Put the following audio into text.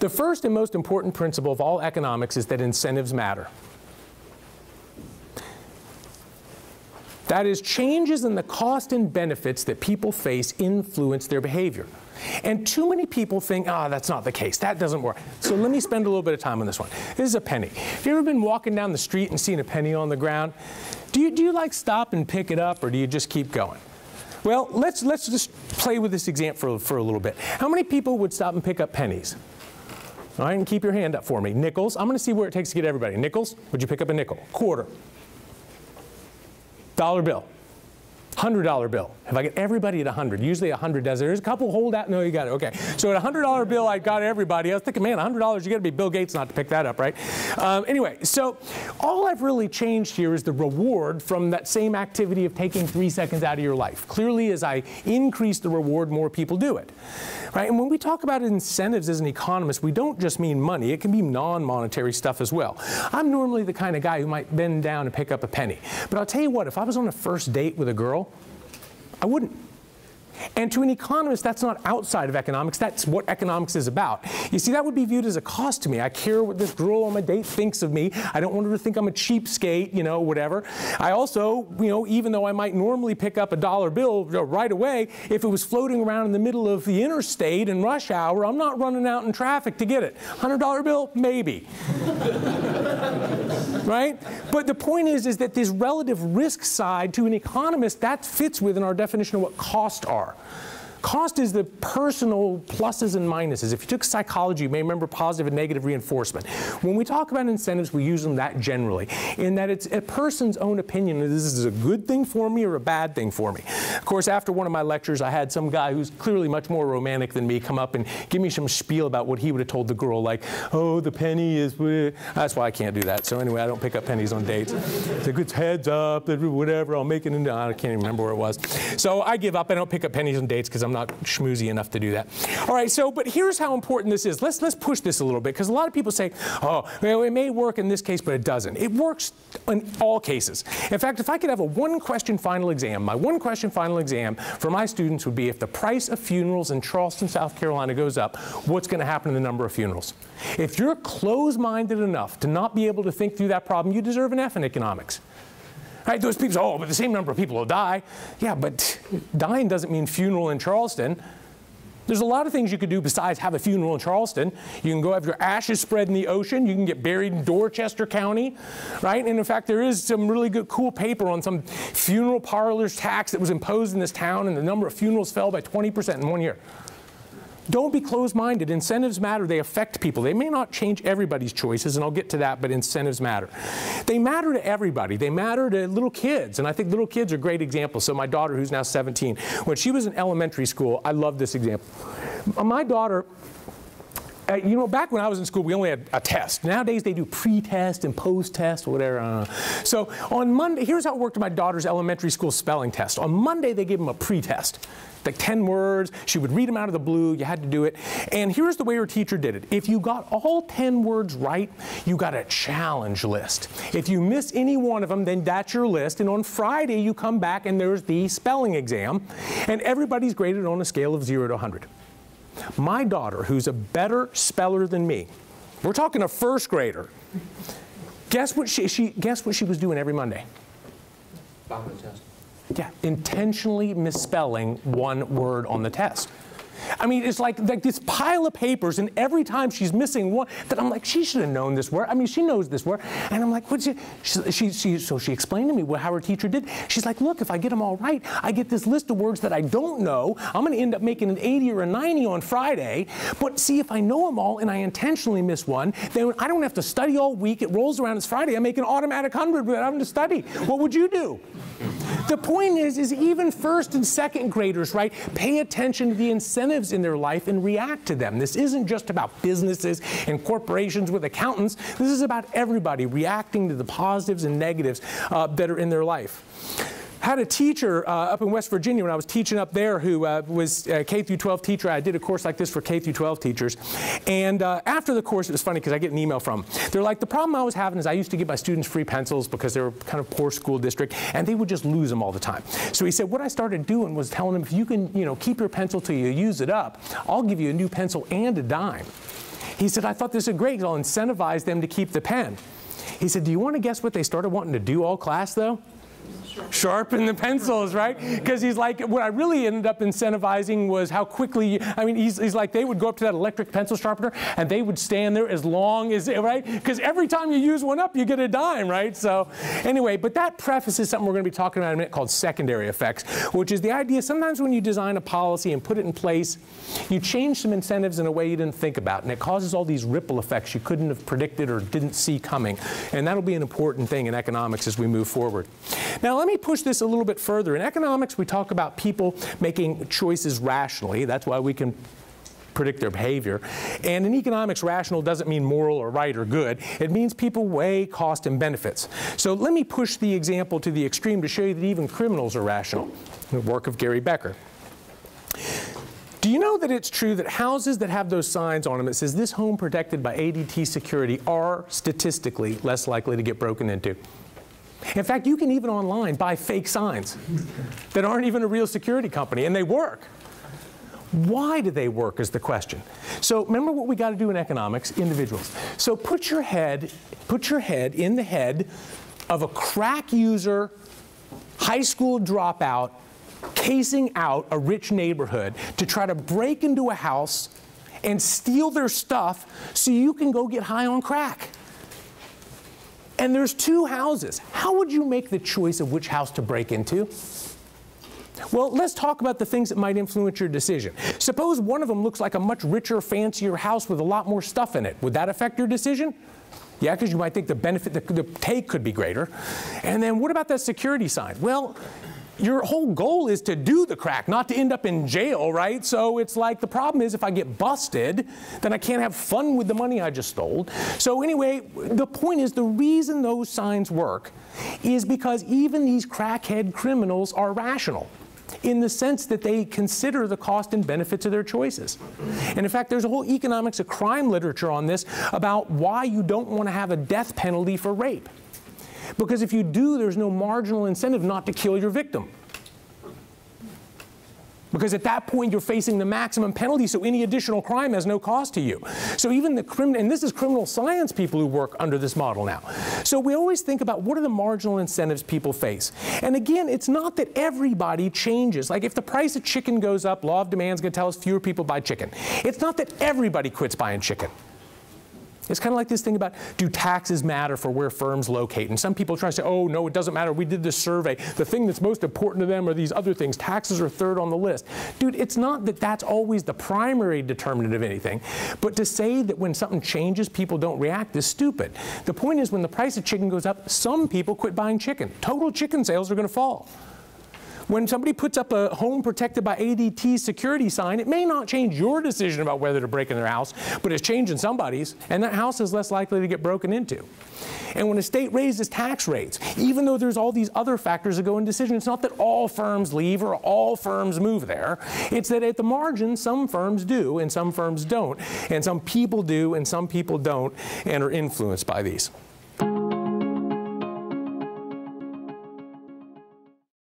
The first and most important principle of all economics is that incentives matter. That is, changes in the cost and benefits that people face influence their behavior. And too many people think, that's not the case. That doesn't work. So let me spend a little bit of time on this one. This is a penny. Have you ever been walking down the street and seen a penny on the ground? Do you like stop and pick it up, or do you just keep going? Well, let's just play with this example for a little bit. How many people would stop and pick up pennies? All right, and keep your hand up for me. Nickels. I'm going to see where it takes to get everybody. Nickels. Would you pick up a nickel? Quarter. Dollar bill. $100 bill. If I get everybody at 100, usually 100 does it. There's a couple hold out. No, you got it. Okay. So at a $100 bill, I got everybody. I was thinking, man, $100, you got to be Bill Gates not to pick that up, right? Anyway, so all I've really changed here is the reward from that same activity of taking 3 seconds out of your life. Clearly, as I increase the reward, more people do it. Right? And when we talk about incentives as an economist, we don't just mean money. It can be non-monetary stuff as well. I'm normally the kind of guy who might bend down and pick up a penny. But I'll tell you what, if I was on a first date with a girl, I wouldn't. And to an economist, that's not outside of economics. That's what economics is about. You see, that would be viewed as a cost to me. I care what this girl on my date thinks of me. I don't want her to think I'm a cheapskate, you know, whatever. I also, you know, even though I might normally pick up a dollar bill right away, if it was floating around in the middle of the interstate in rush hour, I'm not running out in traffic to get it. $100 bill? Maybe. Right? But the point is that this relative risk side to an economist, that fits within our definition of what costs are. Cost is the personal pluses and minuses. If you took psychology, you may remember positive and negative reinforcement. When we talk about incentives, we use them that generally, in that it's a person's own opinion. This is a good thing for me or a bad thing for me. Of course, after one of my lectures, I had some guy who's clearly much more romantic than me come up and give me some spiel about what he would have told the girl, like, oh, the penny is... That's why I can't do that. So anyway, I don't pick up pennies on dates. It's like, it's heads up, whatever, I'll make it into... I can't even remember where it was. So I give up. I don't pick up pennies on dates because I'm not schmoozy enough to do that. All right, so, but here's how important this is. Let's push this a little bit, because a lot of people say, oh, well, it may work in this case, but it doesn't. It works in all cases. In fact, if I could have a one-question final exam, my one-question final exam for my students would be, if the price of funerals in Charleston, South Carolina goes up, what's going to happen to the number of funerals? If you're closed-minded enough to not be able to think through that problem, you deserve an F in economics. Right? Those people say, oh, but the same number of people will die. Yeah, but dying doesn't mean funeral in Charleston. There's a lot of things you could do besides have a funeral in Charleston. You can go have your ashes spread in the ocean. You can get buried in Dorchester County, right? And in fact, there is some really good, cool paper on some funeral parlors tax that was imposed in this town, and the number of funerals fell by 20% in 1 year. Don't be closed-minded. Incentives matter. They affect people. They may not change everybody's choices, and I'll get to that, but incentives matter. They matter to everybody. They matter to little kids, and I think little kids are great examples. So my daughter, who's now 17, when she was in elementary school, I love this example. My daughter, you know, back when I was in school, we only had a test. Nowadays, they do pre-test and post-test, whatever. I don't know. So on Monday, here's how it worked in my daughter's elementary school spelling test. On Monday, they gave them a pre-test. Like 10 words, she would read them out of the blue, you had to do it. And here's the way her teacher did it. If you got all 10 words right, you got a challenge list. If you miss any one of them, then that's your list. And on Friday, you come back and there's the spelling exam. And everybody's graded on a scale of 0 to 100. My daughter, who's a better speller than me, we're talking a first grader, guess what she was doing every Monday? Following the test. Yeah, intentionally misspelling one word on the test. I mean, it's like this pile of papers, and every time she's missing one, that I'm like, she should have known this word. I mean, she knows this word. And I'm like, what's it? So she explained to me how her teacher did. She's like, look, if I get them all right, I get this list of words that I don't know. I'm going to end up making an 80 or a 90 on Friday. But see, if I know them all and I intentionally miss one, then I don't have to study all week. It rolls around, it's Friday. I make an automatic 100 without having to study. What would you do? The point is even first and second graders, right, pay attention to the incentives in their life and react to them. This isn't just about businesses and corporations with accountants. This is about everybody reacting to the positives and negatives that are in their life. I had a teacher up in West Virginia when I was teaching up there who was a K through 12 teacher. I did a course like this for K through 12 teachers. And after the course, it was funny because I get an email from them. They're like, the problem I was having is I used to give my students free pencils because they were kind of poor school district, and they would just lose them all the time. So he said, what I started doing was telling them, if you can, keep your pencil till you use it up, I'll give you a new pencil and a dime. He said, I thought this was great. I'll incentivize them to keep the pen. He said, do you want to guess what they started wanting to do all class, though? Sharpen the pencils, right? Because he's like, what I really ended up incentivizing was how quickly, I mean, he's like, they would go up to that electric pencil sharpener and they would stand there as long as, right? Because every time you use one up, you get a dime, right? So anyway, but that prefaces something we're going to be talking about in a minute called secondary effects, which is the idea sometimes when you design a policy and put it in place, you change some incentives in a way you didn't think about, and it causes all these ripple effects you couldn't have predicted or didn't see coming. And that'll be an important thing in economics as we move forward. Now, let me push this a little bit further. In economics, we talk about people making choices rationally. That's why we can predict their behavior. And in economics, rational doesn't mean moral or right or good. It means people weigh cost and benefits. So let me push the example to the extreme to show you that even criminals are rational. The work of Gary Becker. Do you know that it's true that houses that have those signs on them that says this home protected by ADT security are statistically less likely to get broken into? In fact, you can even online buy fake signs that aren't even a real security company, and they work. Why do they work is the question. So remember what we got to do in economics, individuals. So put your head in the head of a crack user, high school dropout, casing out a rich neighborhood to try to break into a house and steal their stuff so you can go get high on crack. And there's two houses. How would you make the choice of which house to break into? Well, let's talk about the things that might influence your decision. Suppose one of them looks like a much richer, fancier house with a lot more stuff in it. Would that affect your decision? Yeah, because you might think the benefit, the take could be greater. And then what about that security sign? Well, your whole goal is to do the crack, not to end up in jail, right? So it's like the problem is if I get busted, then I can't have fun with the money I just stole. So anyway, the point is the reason those signs work is because even these crackhead criminals are rational in the sense that they consider the cost and benefits of their choices. And in fact, there's a whole economics of crime literature on this about why you don't want to have a death penalty for rape. Because if you do, there's no marginal incentive not to kill your victim. Because at that point, you're facing the maximum penalty, so any additional crime has no cost to you. So even the and this is criminal science people who work under this model now. So we always think about what are the marginal incentives people face. And again, it's not that everybody changes. Like if the price of chicken goes up, law of demand is going to tell us fewer people buy chicken. It's not that everybody quits buying chicken. It's kind of like this thing about, do taxes matter for where firms locate? And some people try to say, oh, no, it doesn't matter. We did this survey. The thing that's most important to them are these other things. Taxes are third on the list. Dude, it's not that that's always the primary determinant of anything. But to say that when something changes, people don't react is stupid. The point is when the price of chicken goes up, some people quit buying chicken. Total chicken sales are going to fall. When somebody puts up a home protected by ADT security sign, it may not change your decision about whether to break in their house, but it's changing somebody's, and that house is less likely to get broken into. And when a state raises tax rates, even though there's all these other factors that go in decision, it's not that all firms leave or all firms move there. It's that at the margin, some firms do and some firms don't, and some people do and some people don't and are influenced by these.